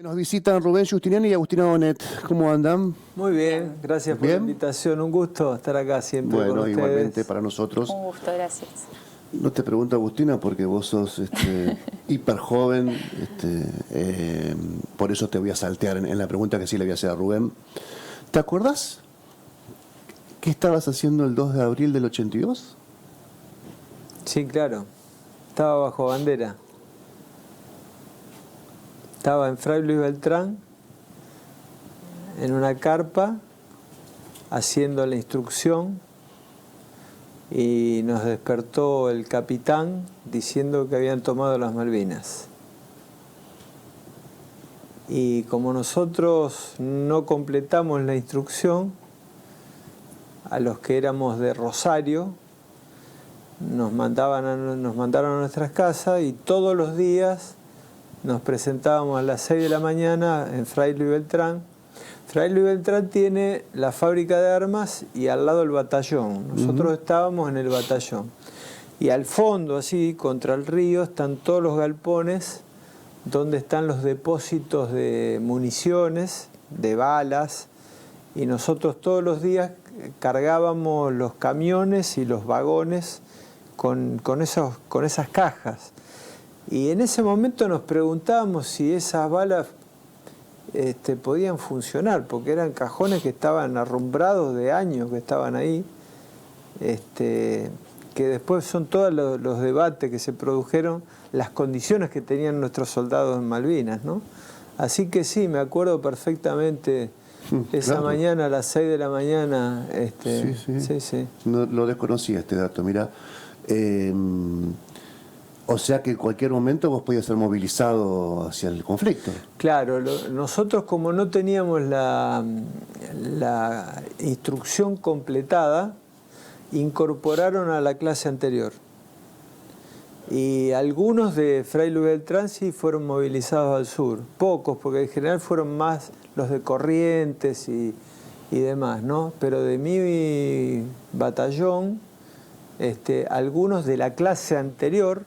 Nos visitan Rubén Giustiniani y Agustina Bonet. ¿Cómo andan? Muy bien, gracias por la invitación. Un gusto estar acá siempre con ustedes. Bueno, igualmente para nosotros. Un gusto, gracias. No te pregunto, Agustina, porque vos sos hiper joven, por eso te voy a saltear en la pregunta que sí le voy a hacer a Rubén. ¿Te acordás qué estabas haciendo el 2 de abril del 82? Sí, claro. Estaba bajo bandera. Estaba en Fray Luis Beltrán, en una carpa, haciendo la instrucción, y nos despertó el capitán diciendo que habían tomado las Malvinas. Y como nosotros no completamos la instrucción, a los que éramos de Rosario, nos mandaron a nuestras casas, y todos los días nos presentábamos a las 6 de la mañana en Fray Luis Beltrán. Fray Luis Beltrán tiene la fábrica de armas y al lado el batallón. Nosotros estábamos en el batallón. Y al fondo, así, contra el río, están todos los galpones donde están los depósitos de municiones, de balas. Y nosotros todos los días cargábamos los camiones y los vagones con esas cajas. Y en ese momento nos preguntábamos si esas balas podían funcionar, porque eran cajones que estaban arrumbrados de años que estaban ahí, que después son todos los debates que se produjeron, las condiciones que tenían nuestros soldados en Malvinas, ¿no? Así que sí, me acuerdo perfectamente esa mañana a las 6 de la mañana. Sí. No, lo desconocía este dato, mira. O sea que en cualquier momento vos podías ser movilizado hacia el conflicto. Claro, nosotros como no teníamos la instrucción completada, incorporaron a la clase anterior. Y algunos de Fray Luis Beltrán sí fueron movilizados al sur, pocos, porque en general fueron más los de Corrientes y demás, ¿no? Pero de mi batallón, algunos de la clase anterior,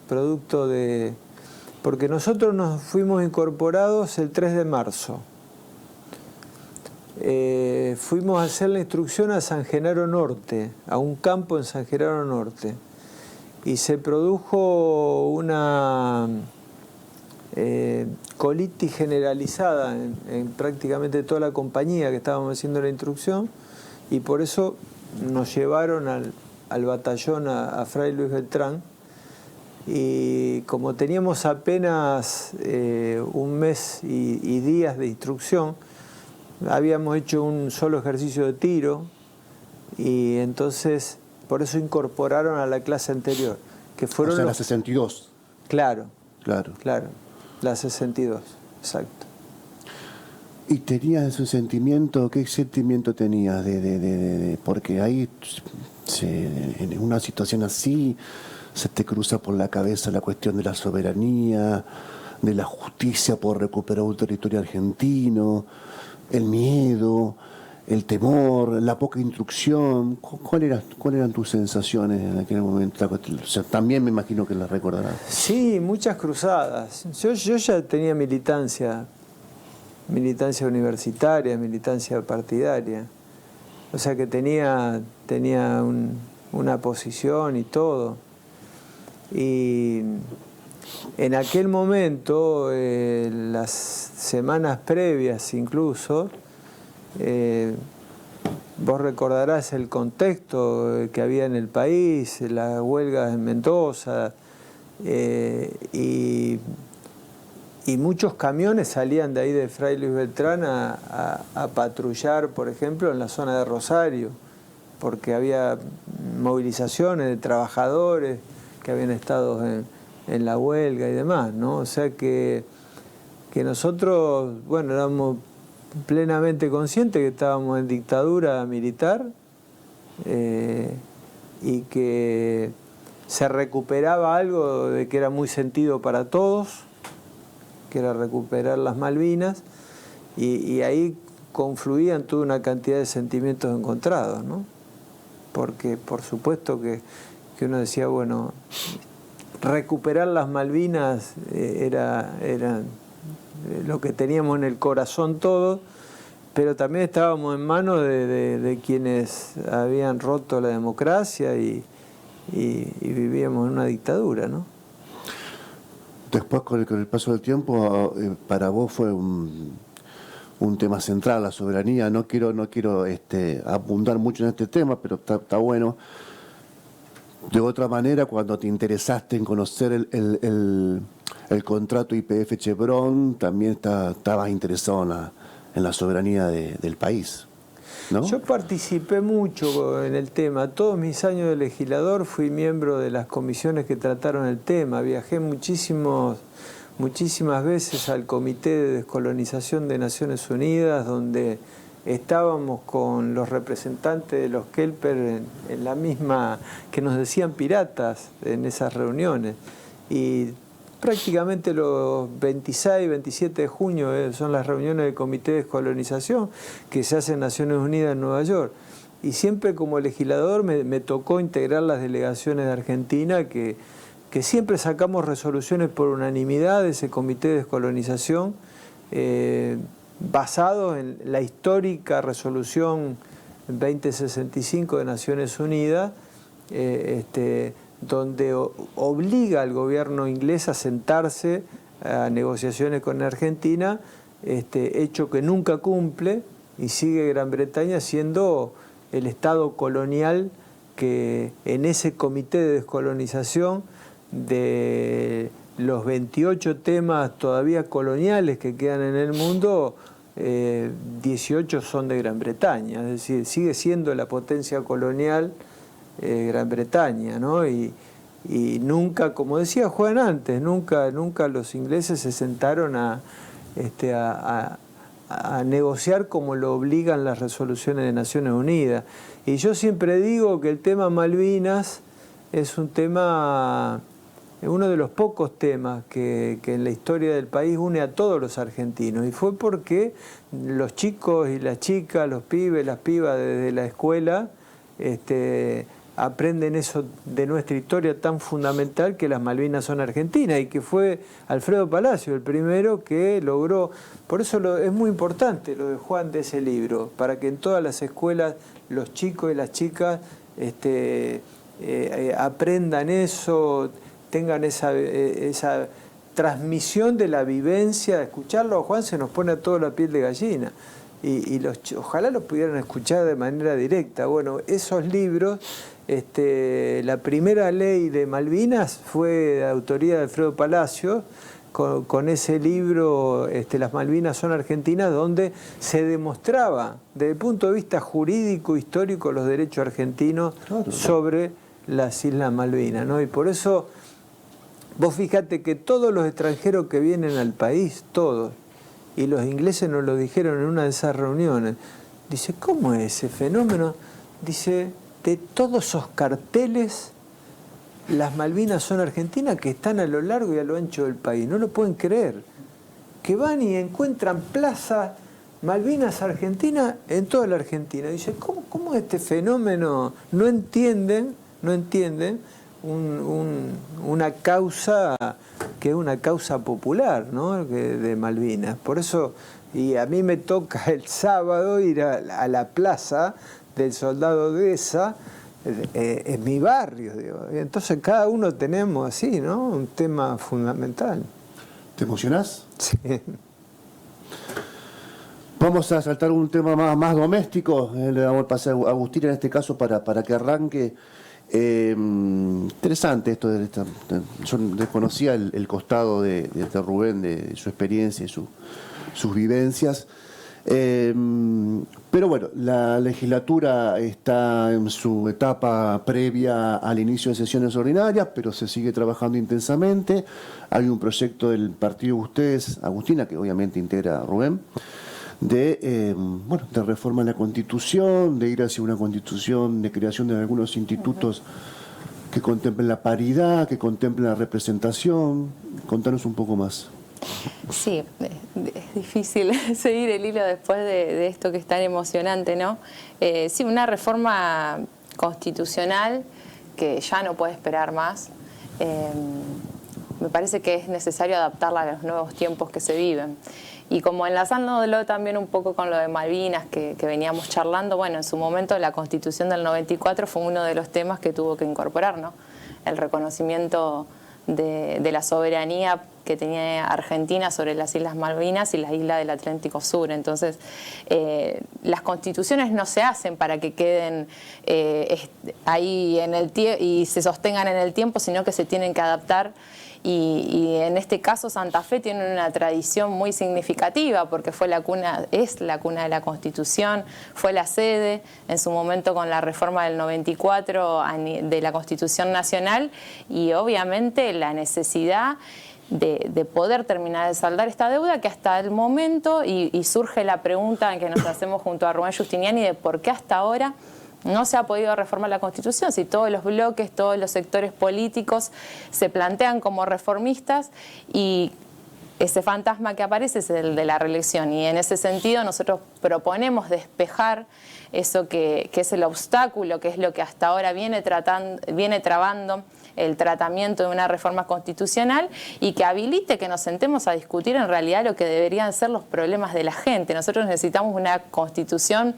producto de... Porque nosotros nos fuimos incorporados el 3 de marzo. Fuimos a hacer la instrucción a San Genaro Norte, a un campo en San Genaro Norte. Y se produjo una colitis generalizada en prácticamente toda la compañía que estábamos haciendo la instrucción, y por eso nos llevaron al batallón a Fray Luis Beltrán. Y como teníamos apenas un mes y días de instrucción, habíamos hecho un solo ejercicio de tiro, y entonces por eso incorporaron a la clase anterior, que fueron... O sea, la 62. Claro, la 62, exacto. ¿Y tenías ese sentimiento? ¿Qué sentimiento tenías porque ahí, en una situación así, se te cruza por la cabeza la cuestión de la soberanía, de la justicia por recuperar un territorio argentino, el miedo, el temor, la poca instrucción? ¿Cuáles eran tus sensaciones en aquel momento? O sea, también me imagino que las recordarás. Sí, muchas cruzadas. Yo ya tenía militancia universitaria, militancia partidaria. O sea que tenía una posición y todo. Y en aquel momento, las semanas previas incluso, vos recordarás el contexto que había en el país, las huelgas en Mendoza, y muchos camiones salían de ahí de Fray Luis Beltrán a patrullar, por ejemplo, en la zona de Rosario, porque había movilizaciones de trabajadores que habían estado en la huelga y demás, ¿no? O sea que nosotros, bueno, éramos plenamente conscientes que estábamos en dictadura militar, y que se recuperaba algo de que era muy sentido para todos, que era recuperar las Malvinas, y ahí confluían toda una cantidad de sentimientos encontrados, ¿no? Porque por supuesto que uno decía, bueno, recuperar las Malvinas era lo que teníamos en el corazón todos, pero también estábamos en manos de quienes habían roto la democracia y vivíamos en una dictadura, ¿no? Después, con el paso del tiempo, para vos fue un tema central, la soberanía. No quiero abundar mucho en este tema, pero está bueno. De otra manera, cuando te interesaste en conocer el contrato YPF Chevron, también estabas interesado en la soberanía del país, ¿no? Yo participé mucho en el tema. Todos mis años de legislador fui miembro de las comisiones que trataron el tema. Viajé muchísimas veces al Comité de Descolonización de Naciones Unidas, donde estábamos con los representantes de los Kelper en la misma, que nos decían piratas en esas reuniones. Y prácticamente los 26 y 27 de junio son las reuniones del Comité de Descolonización que se hacen en Naciones Unidas en Nueva York. Y siempre como legislador me tocó integrar las delegaciones de Argentina, que siempre sacamos resoluciones por unanimidad de ese Comité de Descolonización, basado en la histórica resolución 2065 de Naciones Unidas, donde obliga al gobierno inglés a sentarse a negociaciones con Argentina, hecho que nunca cumple, y sigue Gran Bretaña siendo el Estado colonial que en ese comité de descolonización, de los 28 temas todavía coloniales que quedan en el mundo, 18 son de Gran Bretaña, es decir, sigue siendo la potencia colonial Gran Bretaña, ¿no? Y nunca, como decía Juan antes, nunca los ingleses se sentaron a negociar como lo obligan las resoluciones de Naciones Unidas. Y yo siempre digo que el tema Malvinas es un tema, uno de los pocos temas que en la historia del país une a todos los argentinos, y fue porque los chicos y las chicas, los pibes, las pibas desde la escuela aprenden eso de nuestra historia tan fundamental, que las Malvinas son argentinas, y que fue Alfredo Palacio el primero que logró. Por eso es muy importante lo de Juan, de ese libro, para que en todas las escuelas los chicos y las chicas aprendan eso, tengan esa transmisión de la vivencia. Escucharlo a Juan se nos pone a toda la piel de gallina, y ojalá los pudieran escuchar de manera directa. Bueno, esos libros, la primera ley de Malvinas fue de autoría de Alfredo Palacio, con ese libro, Las Malvinas son argentinas, donde se demostraba desde el punto de vista jurídico, histórico, los derechos argentinos sobre las Islas Malvinas, ¿no? Y por eso vos fíjate que todos los extranjeros que vienen al país, todos, y los ingleses nos lo dijeron en una de esas reuniones, dice, ¿cómo es ese fenómeno? Dice, de todos esos carteles, las Malvinas son argentinas, que están a lo largo y a lo ancho del país, no lo pueden creer, que van y encuentran plaza Malvinas Argentina en toda la Argentina. Dice, ¿cómo este fenómeno? No entienden una causa que es una causa popular, ¿no? De Malvinas. Por eso, y a mí me toca el sábado ir a la plaza del Soldado de esa, en mi barrio, digo. Entonces cada uno tenemos así, ¿no? Un tema fundamental. ¿Te emocionás? Sí. Vamos a saltar un tema más doméstico. Le vamos a pasar a Agustín en este caso para que arranque. Interesante esto. Yo desconocía el costado de Rubén, de su experiencia y sus vivencias. Pero bueno, la legislatura está en su etapa previa al inicio de sesiones ordinarias, pero se sigue trabajando intensamente. Hay un proyecto del partido de ustedes, Agustina, que obviamente integra a Rubén, de reforma de la Constitución, de ir hacia una Constitución, de creación de algunos institutos que contemplen la paridad, que contemplen la representación. Contanos un poco más. Sí, es difícil seguir el hilo después de esto que es tan emocionante, ¿no? Sí, una reforma constitucional que ya no puede esperar más. me parece que es necesario adaptarla a los nuevos tiempos que se viven. Y como enlazándolo también un poco con lo de Malvinas que veníamos charlando, bueno, en su momento la Constitución del 94 fue uno de los temas que tuvo que incorporar, ¿no? El reconocimiento de la soberanía que tenía Argentina sobre las Islas Malvinas y las islas del Atlántico Sur. Entonces, las constituciones no se hacen para que queden ahí en el y se sostengan en el tiempo, sino que se tienen que adaptar. Y en este caso Santa Fe tiene una tradición muy significativa porque fue la cuna, es la cuna de la Constitución, fue la sede en su momento con la reforma del 94 de la Constitución Nacional, y obviamente la necesidad de poder terminar de saldar esta deuda que hasta el momento, y surge la pregunta que nos hacemos junto a Rubén Giustiniani de por qué hasta ahora no se ha podido reformar la Constitución, si todos los bloques, todos los sectores políticos se plantean como reformistas, y ese fantasma que aparece es el de la reelección. Y en ese sentido nosotros proponemos despejar eso que es el obstáculo, que es lo que hasta ahora viene trabando el tratamiento de una reforma constitucional, y que habilite que nos sentemos a discutir en realidad lo que deberían ser los problemas de la gente. Nosotros necesitamos una Constitución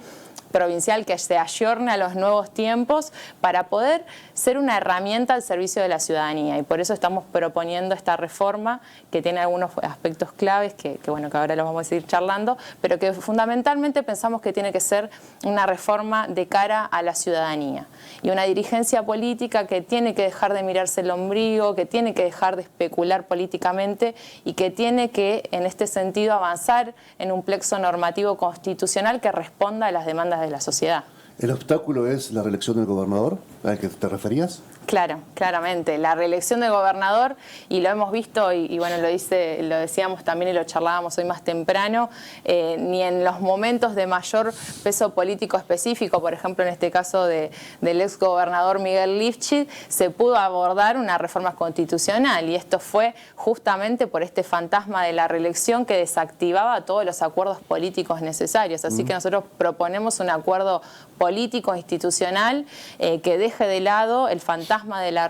provincial que se ayorne a los nuevos tiempos para poder ser una herramienta al servicio de la ciudadanía, y por eso estamos proponiendo esta reforma que tiene algunos aspectos claves que bueno, que ahora los vamos a seguir charlando, pero que fundamentalmente pensamos que tiene que ser una reforma de cara a la ciudadanía y una dirigencia política que tiene que dejar de mirarse el ombligo, que tiene que dejar de especular políticamente y que tiene que, en este sentido, avanzar en un plexo normativo constitucional que responda a las demandas de la sociedad. ¿El obstáculo es la reelección del gobernador al que te referías? Claro, claramente. La reelección del gobernador, y lo hemos visto, y bueno, lo decíamos también y lo charlábamos hoy más temprano, ni en los momentos de mayor peso político específico, por ejemplo, en este caso del ex gobernador Miguel Lifchit, se pudo abordar una reforma constitucional, y esto fue justamente por este fantasma de la reelección que desactivaba todos los acuerdos políticos necesarios. Así que nosotros proponemos un acuerdo político institucional que deje de lado el fantasma de la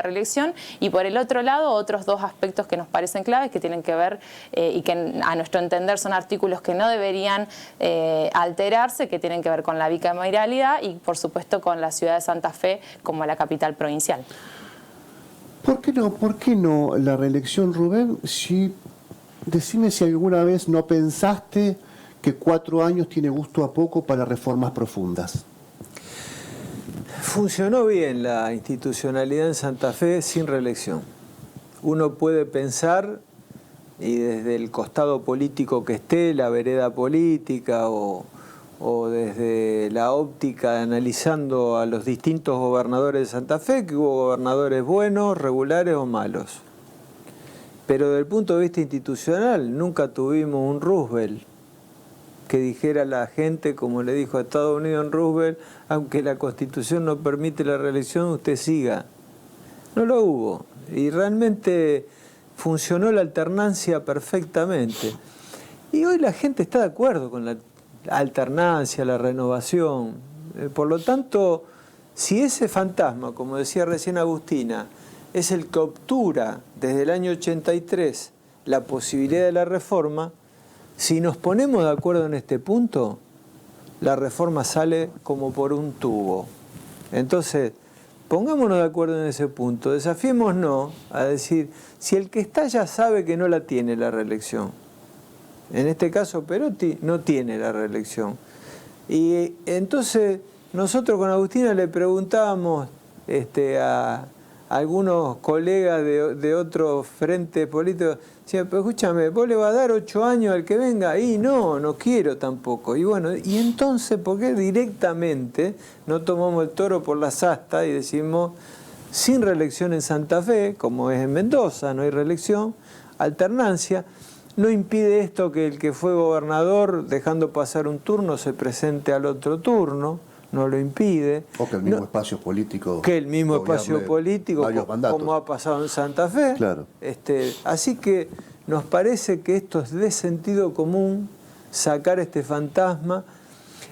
reelección, y por el otro lado otros dos aspectos que nos parecen claves, que tienen que ver y que a nuestro entender son artículos que no deberían alterarse, que tienen que ver con la bicameralidad y por supuesto con la ciudad de Santa Fe como la capital provincial. ¿Por qué no la reelección, Rubén? Decime si alguna vez no pensaste que 4 años tiene gusto a poco para reformas profundas. Funcionó bien la institucionalidad en Santa Fe sin reelección. Uno puede pensar, y desde el costado político que esté, la vereda política, o desde la óptica analizando a los distintos gobernadores de Santa Fe, que hubo gobernadores buenos, regulares o malos. Pero desde el punto de vista institucional nunca tuvimos un Roosevelt que dijera a la gente, como le dijo a Estados Unidos en Roosevelt, aunque la Constitución no permite la reelección, usted siga. No lo hubo. Y realmente funcionó la alternancia perfectamente. Y hoy la gente está de acuerdo con la alternancia, la renovación. Por lo tanto, si ese fantasma, como decía recién Agustina, es el que obtura desde el año 83 la posibilidad de la reforma, si nos ponemos de acuerdo en este punto, la reforma sale como por un tubo. Entonces, pongámonos de acuerdo en ese punto, desafiémonos a decir, si el que está ya sabe que no la tiene la reelección, en este caso Perotti no tiene la reelección, y entonces nosotros con Agustina le preguntábamos a algunos colegas de otros frentes políticos, decían, pero escúchame, ¿vos le vas a dar 8 años al que venga? Y no quiero tampoco. Y bueno, y entonces, ¿por qué directamente no tomamos el toro por las astas y decimos, sin reelección en Santa Fe, como es en Mendoza, no hay reelección, alternancia? No impide esto que el que fue gobernador, dejando pasar un turno, se presente al otro turno, no lo impide. O que el mismo espacio político. Que el mismo espacio político, como ha pasado en Santa Fe. Claro. Así que nos parece que esto es de sentido común, sacar este fantasma.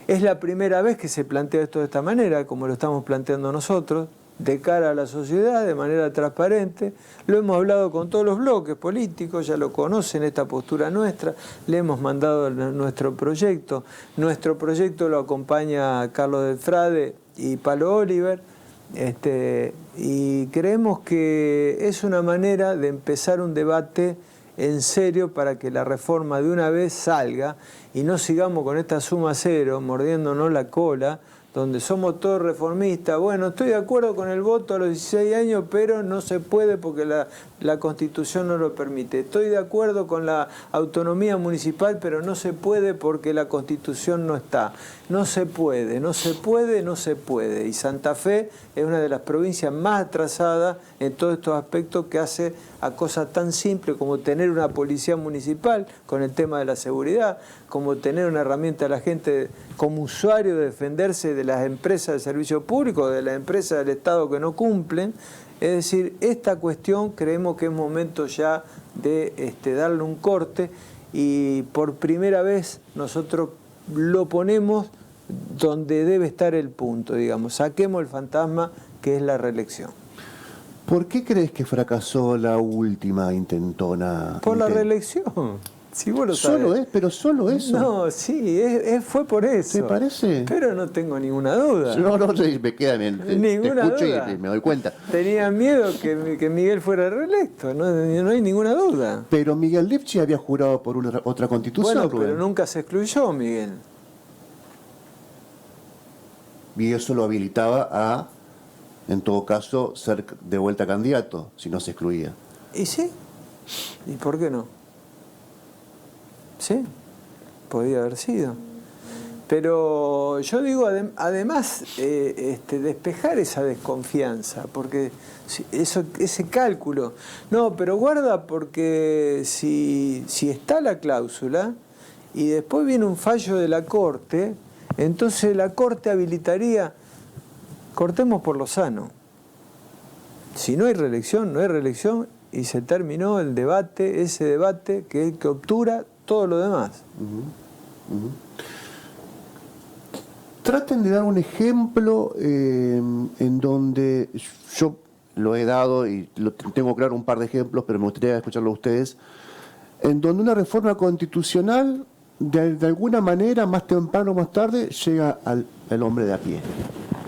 Es la primera vez que se plantea esto de esta manera, como lo estamos planteando nosotros. de cara a la sociedad de manera transparente. Lo hemos hablado con todos los bloques políticos, ya lo conocen esta postura nuestra, le hemos mandado nuestro proyecto. Nuestro proyecto lo acompaña Carlos del Frade y Palo Oliver, y creemos que es una manera de empezar un debate en serio para que la reforma de una vez salga y no sigamos con esta suma cero, mordiéndonos la cola, donde somos todos reformistas. Bueno, estoy de acuerdo con el voto a los 16 años, pero no se puede porque la Constitución no lo permite. Estoy de acuerdo con la autonomía municipal, pero no se puede porque la Constitución no está. No se puede, no se puede, no se puede. Y Santa Fe es una de las provincias más atrasadas en todos estos aspectos, que hace a cosas tan simples como tener una policía municipal con el tema de la seguridad, como tener una herramienta a la gente como usuario de defenderse de las empresas de servicio público, de las empresas del Estado que no cumplen. Es decir, esta cuestión creemos que es momento ya de darle un corte, y por primera vez nosotros lo ponemos donde debe estar el punto, digamos. Saquemos el fantasma que es la reelección. ¿Por qué crees que fracasó la última intentona? Por la reelección. Si vos lo sabés. Pero solo eso. No, sí, fue por eso. ¿Te parece? Pero no tengo ninguna duda. No, me queda Ninguna te escucho duda. y me doy cuenta. Tenía miedo que Miguel fuera reelecto, no hay ninguna duda. Pero Miguel Lifchi había jurado por otra constitución, Bueno, Rubén. pero nunca se excluyó Miguel. Y eso lo habilitaba a, en todo caso, ser de vuelta candidato, si no se excluía. ¿Y sí? ¿Y por qué no? Sí, podía haber sido. Pero yo digo, además, despejar esa desconfianza, porque ese cálculo. No, pero guarda, porque si está la cláusula y después viene un fallo de la Corte, entonces la Corte habilitaría, cortemos por lo sano. Si no hay reelección, no hay reelección, y se terminó el debate, ese debate que obtura todo lo demás. Traten de dar un ejemplo en donde yo lo he dado y tengo claro un par de ejemplos, pero me gustaría escucharlo a ustedes, en donde una reforma constitucional de alguna manera, más temprano o más tarde, llega al hombre de a pie.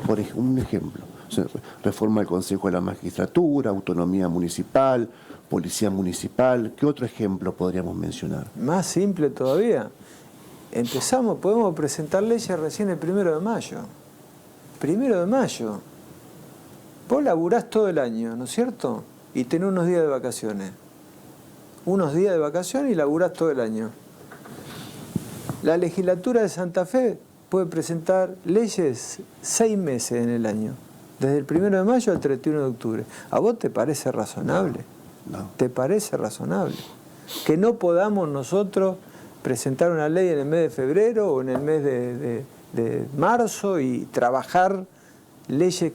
Por un ejemplo, o sea, reforma del Consejo de la Magistratura, autonomía municipal, policía municipal. ¿Qué otro ejemplo podríamos mencionar? Más simple todavía. Podemos presentar leyes recién el 1 de mayo. 1 de mayo. Vos laburás todo el año, ¿no es cierto? Y tenés unos días de vacaciones. Unos días de vacaciones y laburás todo el año. La legislatura de Santa Fe puede presentar leyes 6 meses en el año. Desde el 1 de mayo al 31 de octubre. ¿A vos te parece razonable? No. ¿Te parece razonable? Que no podamos nosotros presentar una ley en el mes de febrero o en el mes de marzo y trabajar leyes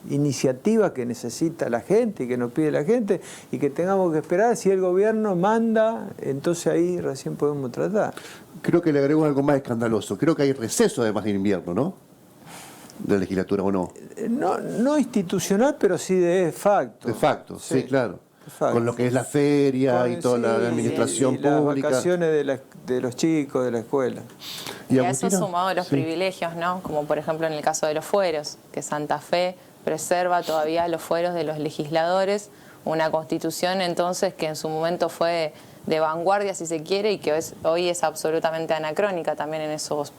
iniciativas que necesita la gente y que nos pide la gente, y que tengamos que esperar si el gobierno manda, entonces ahí recién podemos tratar. Creo que le agrego algo más escandaloso. Creo que hay receso además de invierno, ¿no? De legislatura, ¿o no? No institucional, pero sí de facto. De facto, sí, claro. Facto. Con lo que es la feria y toda la administración y pública. Las vacaciones de los chicos de la escuela. Y a eso sumado los sí. privilegios, ¿no? Como por ejemplo en el caso de los fueros, que Santa Fe preserva todavía los fueros de los legisladores, una constitución entonces que en su momento fue de vanguardia, si se quiere, y que hoy es absolutamente anacrónica también en esos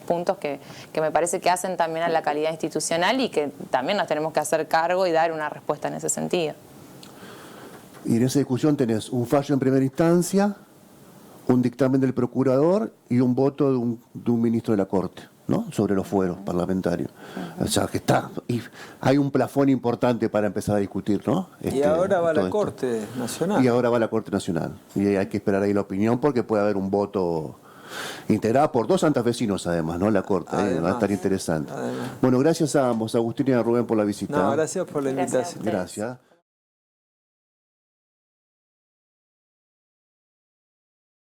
puntos que me parece que hacen también a la calidad institucional, y que también nos tenemos que hacer cargo y dar una respuesta en ese sentido. Y en esa discusión tenés un fallo en primera instancia, un dictamen del procurador y un voto de un ministro de la Corte, ¿no? Sobre los fueros parlamentarios. O sea, que y hay un plafón importante para empezar a discutir, ¿no? Y ahora va la Corte Nacional. Y ahora va la Corte Nacional. Y hay que esperar ahí la opinión, porque puede haber un voto integrado por 2 santafesinos además, ¿no? La Corte, va a estar interesante. Además. Bueno, gracias a ambos, Agustín y a Rubén, por la visita. No, gracias por la invitación. Gracias.